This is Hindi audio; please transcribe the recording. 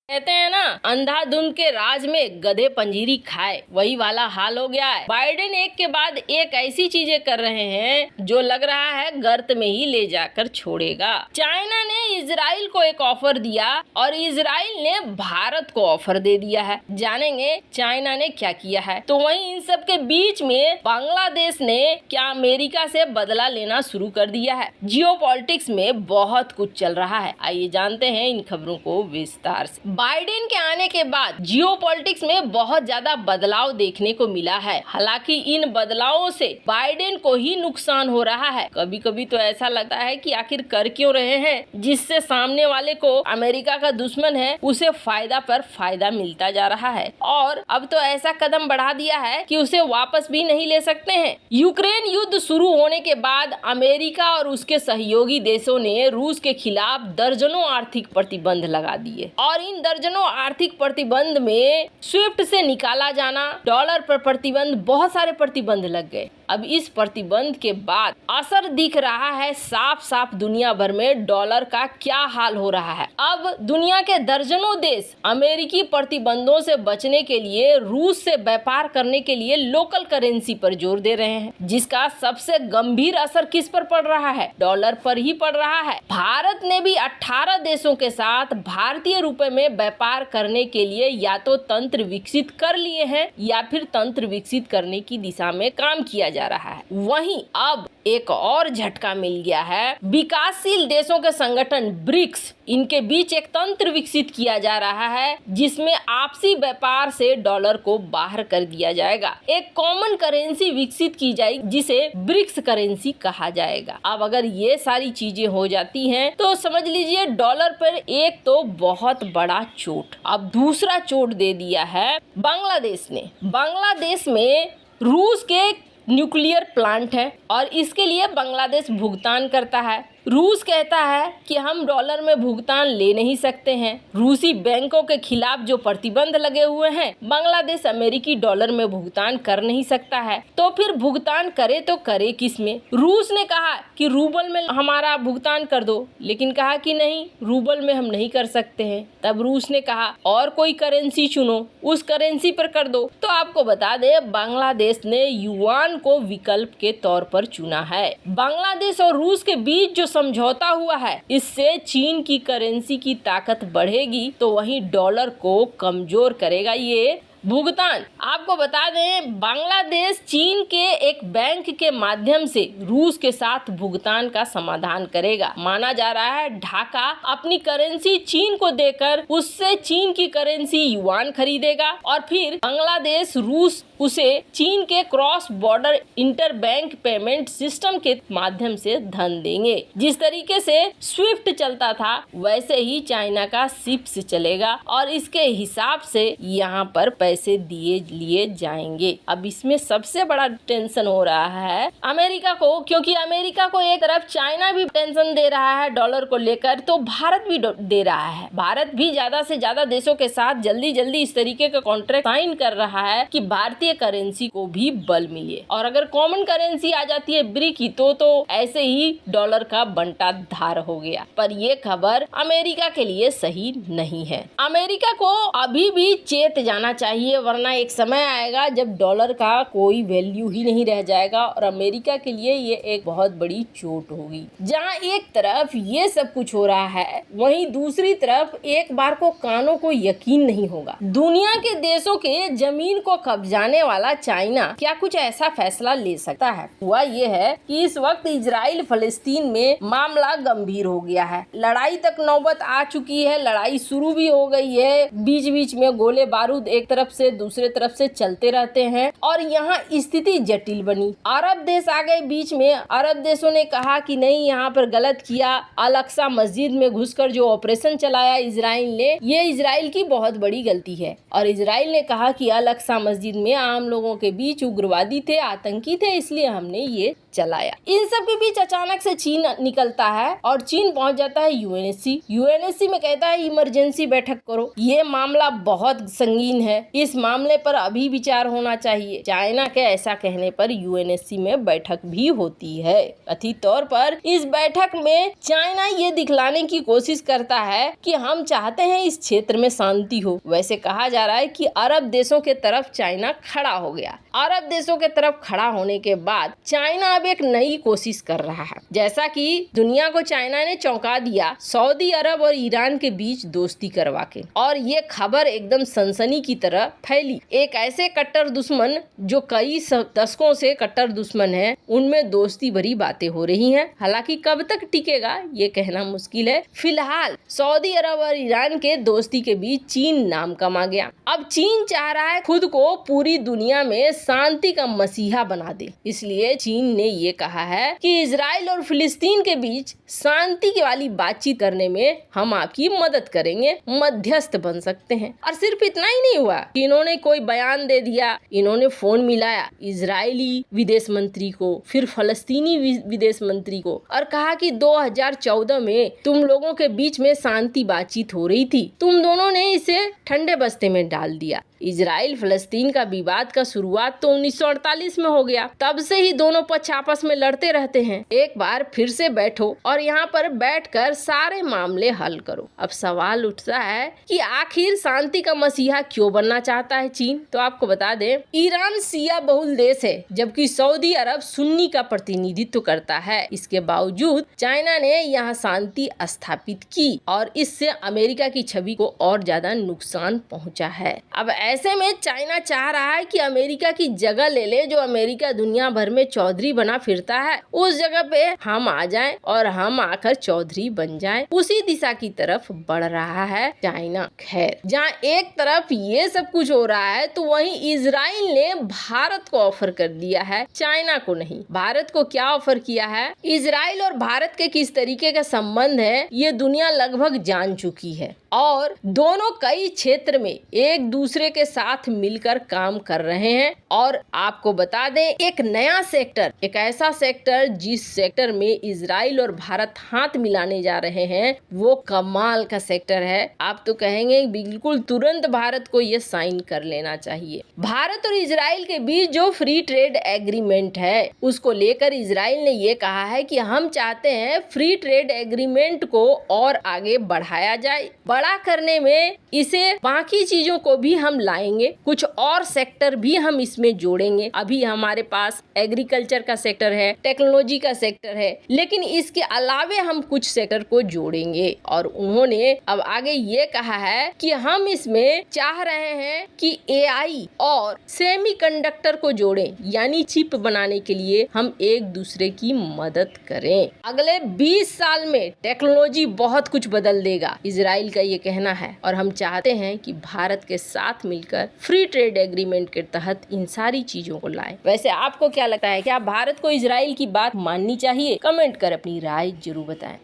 कहते हैं ना, अंधाधुंध के राज में गधे पंजीरी खाए, वही वाला हाल हो गया है। बाइडेन एक के बाद एक ऐसी चीजें कर रहे हैं जो लग रहा है गर्त में ही ले जाकर छोड़ेगा। चाइना ने इजराइल को एक ऑफर दिया और इजराइल ने भारत को ऑफर दे दिया है। जानेंगे चाइना ने क्या किया है। तो वहीं इन सब के बीच में बांग्लादेश ने क्या अमेरिका से बदला लेना शुरू कर दिया है। जियोपॉलिटिक्स में बहुत कुछ चल रहा है, आइए जानते हैं इन खबरों को विस्तार से। बाइडेन के आने के बाद जियोपॉलिटिक्स में बहुत ज्यादा बदलाव देखने को मिला है। हालांकि इन बदलावों से बाइडेन को ही नुकसान हो रहा है। कभी कभी तो ऐसा लगता है कि आखिर कर क्यों रहे हैं, जिससे सामने वाले को अमेरिका का दुश्मन है उसे फायदा पर फायदा मिलता जा रहा है। और अब तो ऐसा कदम बढ़ा दिया है कि उसे वापस भी नहीं ले सकते हैं। यूक्रेन युद्ध शुरू होने के बाद अमेरिका और उसके सहयोगी देशों ने रूस के खिलाफ दर्जनों आर्थिक प्रतिबंध लगा दिए और इन दर्जनों आर्थिक प्रतिबंध में स्विफ्ट से निकाला जाना, डॉलर पर प्रतिबंध, बहुत सारे प्रतिबंध लग गए। अब इस प्रतिबंध के बाद असर दिख रहा है साफ साफ दुनिया भर में डॉलर का क्या हाल हो रहा है। अब दुनिया के दर्जनों देश अमेरिकी प्रतिबंधों से बचने के लिए रूस से व्यापार करने के लिए लोकल करेंसी पर जोर दे रहे हैं, जिसका सबसे गंभीर असर किस पर पड़ रहा है? डॉलर पर ही पड़ रहा है। भारत ने भी 18 देशों के साथ भारतीय रुपए में व्यापार करने के लिए या तो तंत्र विकसित कर लिए हैं या फिर तंत्र विकसित करने की दिशा में काम किया जा रहा है। वहीं अब एक और झटका मिल गया है। विकासशील देशों के संगठन ब्रिक्स, इनके बीच एक तंत्र विकसित किया जा रहा है जिसमें आपसी व्यापार से डॉलर को बाहर कर दिया जाएगा। एक कॉमन करेंसी विकसित की जाएगी जिसे ब्रिक्स करेंसी कहा जाएगा। अब अगर ये सारी चीजें हो जाती हैं तो समझ लीजिए डॉलर पर एक तो बहुत बड़ा चोट, अब दूसरा चोट दे दिया है बांग्लादेश ने। बांग्लादेश में रूस के न्यूक्लियर प्लांट है और इसके लिए बांग्लादेश भुगतान करता है। रूस कहता है कि हम डॉलर में भुगतान ले नहीं सकते हैं। रूसी बैंकों के खिलाफ जो प्रतिबंध लगे हुए हैं, बांग्लादेश अमेरिकी डॉलर में भुगतान कर नहीं सकता है। तो फिर भुगतान करे तो करे किस में? रूस ने कहा कि रूबल में हमारा भुगतान कर दो, लेकिन कहा कि नहीं, रूबल में हम नहीं कर सकते हैं। तब रूस ने कहा और कोई करेंसी चुनो, उस करेंसी पर कर दो। तो आपको बता दे, बांग्लादेश ने युआन को विकल्प के तौर पर चुना है। बांग्लादेश और रूस के बीच जो समझौता हुआ है, इससे चीन की करेंसी की ताकत बढ़ेगी तो वहीं डॉलर को कमजोर करेगा ये भुगतान। आपको बता दें, बांग्लादेश चीन के एक बैंक के माध्यम से रूस के साथ भुगतान का समाधान करेगा। माना जा रहा है ढाका अपनी करेंसी चीन को देकर उससे चीन की करेंसी युआन खरीदेगा और फिर बांग्लादेश रूस उसे चीन के cross border inter bank payment system के माध्यम से धन देंगे। जिस तरीके से स्विफ्ट चलता था वैसे ही चाइना का सिप्स चलेगा और इसके हिसाब से यहाँ पर पैसे दिए लिए जाएंगे। अब इसमें सबसे बड़ा टेंशन हो रहा है अमेरिका को, क्योंकि अमेरिका को एक तरफ चाइना भी टेंशन दे रहा है डॉलर को लेकर, तो भारत भी दे रहा है। भारत भी ज्यादा से ज्यादा देशों के साथ जल्दी जल्दी इस तरीके का कॉन्ट्रैक्ट साइन कर रहा है कि भारतीय करेंसी को भी बल मिले। और अगर कॉमन करेंसी आ जाती है ब्रिक की तो ऐसे ही डॉलर का बंटा धार हो गया। पर ये खबर अमेरिका के लिए सही नहीं है। अमेरिका को अभी भी चेत जाना चाहिए, वरना एक समय आएगा जब डॉलर का कोई वैल्यू ही नहीं रह जाएगा और अमेरिका के लिए ये एक बहुत बड़ी चोट होगी। जहाँ एक तरफ ये सब कुछ हो रहा है, वहीं दूसरी तरफ एक बार को कानों को यकीन नहीं होगा। दुनिया के देशों के जमीन को कब्जाने वाला चाइना क्या कुछ ऐसा फैसला ले सकता है? हुआ ये है कि इस वक्त इजराइल फलस्तीन में मामला गंभीर हो गया है। लड़ाई तक नौबत आ चुकी है, लड़ाई शुरू भी हो गई है। बीच बीच में गोले बारूद एक तरफ से दूसरे तरफ से चलते रहते हैं और यहाँ स्थिति जटिल बनी। अरब देश आ गए बीच में। अरब देशों ने कहा कि नहीं, यहाँ पर गलत किया। अल-अक्सा मस्जिद में घुसकर जो ऑपरेशन चलाया इजराइल ने, ये इजराइल की बहुत बड़ी गलती है। और इजराइल ने कहा कि अल-अक्सा मस्जिद में आम लोगों के बीच उग्रवादी थे, आतंकी थे, इसलिए हमने ये चलाया। इन सब के बीच अचानक से चीन निकलता है और चीन पहुंच जाता है यूएनएससी। यूएनएससी में कहता है इमरजेंसी बैठक करो, ये मामला बहुत संगीन है, इस मामले पर अभी विचार होना चाहिए। चाइना के ऐसा कहने पर यूएनएससी में बैठक भी होती है। कथित तौर पर इस बैठक में चाइना ये दिखलाने की कोशिश करता है कि हम चाहते हैं इस क्षेत्र में शांति हो। वैसे कहा जा रहा है कि अरब देशों के तरफ चाइना खड़ा हो गया। अरब देशों के तरफ खड़ा होने के बाद चाइना अब एक नई कोशिश कर रहा है। जैसा कि दुनिया को चाइना ने चौंका दिया सऊदी अरब और ईरान के बीच दोस्ती करवा के, और ये खबर एकदम सनसनी की तरह फैली। एक ऐसे कट्टर दुश्मन जो कई दशकों से कट्टर दुश्मन है, उनमें दोस्ती भरी बातें हो रही हैं। हालांकि कब तक टिकेगा ये कहना मुश्किल है। फिलहाल सऊदी अरब और ईरान के दोस्ती के बीच चीन नाम कमा गया। अब चीन चाह रहा है खुद को पूरी दुनिया में शांति का मसीहा बना दे। इसलिए चीन ने ये कहा है कि इजराइल और फिलिस्तीन के बीच शांति वाली बातचीत करने में हम आपकी मदद करेंगे, मध्यस्थ बन सकते हैं। और सिर्फ इतना ही नहीं हुआ कि इन्होंने कोई बयान दे दिया, इन्होंने फोन मिलाया इजरायली विदेश मंत्री को, फिर फलस्तीनी विदेश मंत्री को, और कहा कि 2014 में तुम लोगों के बीच में शांति बातचीत हो रही थी, तुम दोनों ने इसे ठंडे बस्ते में डाल दिया। इजराइल फलस्तीन का विवाद का शुरुआत तो 1948 में हो गया। तब से ही दोनों पक्ष आपस में लड़ते रहते हैं। एक बार फिर से बैठो और यहाँ पर बैठकर सारे मामले हल करो। अब सवाल उठता है कि आखिर शांति का मसीहा क्यों बनना चाहता है चीन? तो आपको बता दें, ईरान शिया बहुल देश है, जबकि सऊदी अरब सुन्नी का प्रतिनिधित्व करता है। इसके बावजूद चाइना ने यहाँ शांति स्थापित की और इससे अमेरिका की छवि को और ज्यादा नुकसान पहुँचा है। अब ऐसे में चाइना चाह रहा है कि अमेरिका की जगह ले ले, जो अमेरिका दुनिया भर में चौधरी बना फिरता है, उस जगह पे हम आ जाएं और हम आकर चौधरी बन जाएं। उसी दिशा की तरफ बढ़ रहा है चाइना। खैर, जहाँ एक तरफ ये सब कुछ हो रहा है तो वहीं इजराइल ने भारत को ऑफर कर दिया है, चाइना को नहीं। भारत को क्या ऑफर किया है? इजराइल और भारत के किस तरीके का संबंध है ये दुनिया लगभग जान चुकी है और दोनों कई क्षेत्र में एक दूसरे के साथ मिलकर काम कर रहे हैं। और आपको बता दें, एक नया सेक्टर, एक ऐसा सेक्टर जिस सेक्टर में इजराइल और भारत हाथ मिलाने जा रहे हैं, वो कमाल का सेक्टर है। आप तो कहेंगे बिल्कुल तुरंत भारत को ये साइन कर लेना चाहिए। भारत और इजराइल के बीच जो फ्री ट्रेड एग्रीमेंट है, उसको लेकर इजराइल ने ये कहा है कि हम चाहते हैं फ्री ट्रेड एग्रीमेंट को और आगे बढ़ाया जाए। बड़ा करने में इसे बाकी चीजों को भी हम लाएंगे, कुछ और सेक्टर भी हम इसमें जोड़ेंगे। अभी हमारे पास एग्रीकल्चर का सेक्टर है, टेक्नोलॉजी का सेक्टर है, लेकिन इसके अलावे हम कुछ सेक्टर को जोड़ेंगे। और उन्होंने अब आगे ये कहा है कि हम इसमें चाह रहे हैं कि एआई और सेमीकंडक्टर को जोड़ें, यानी चिप बनाने के लिए हम एक दूसरे की मदद करें। अगले 20 साल में टेक्नोलॉजी बहुत कुछ बदल देगा, इजराइल का ये कहना है। और हम चाहते हैं कि भारत के साथ मिलकर फ्री ट्रेड एग्रीमेंट के तहत इन सारी चीजों को लाएं। वैसे आपको क्या लगता है, क्या भारत को इजराइल की बात माननी चाहिए? कमेंट कर अपनी राय जरूर बताएं।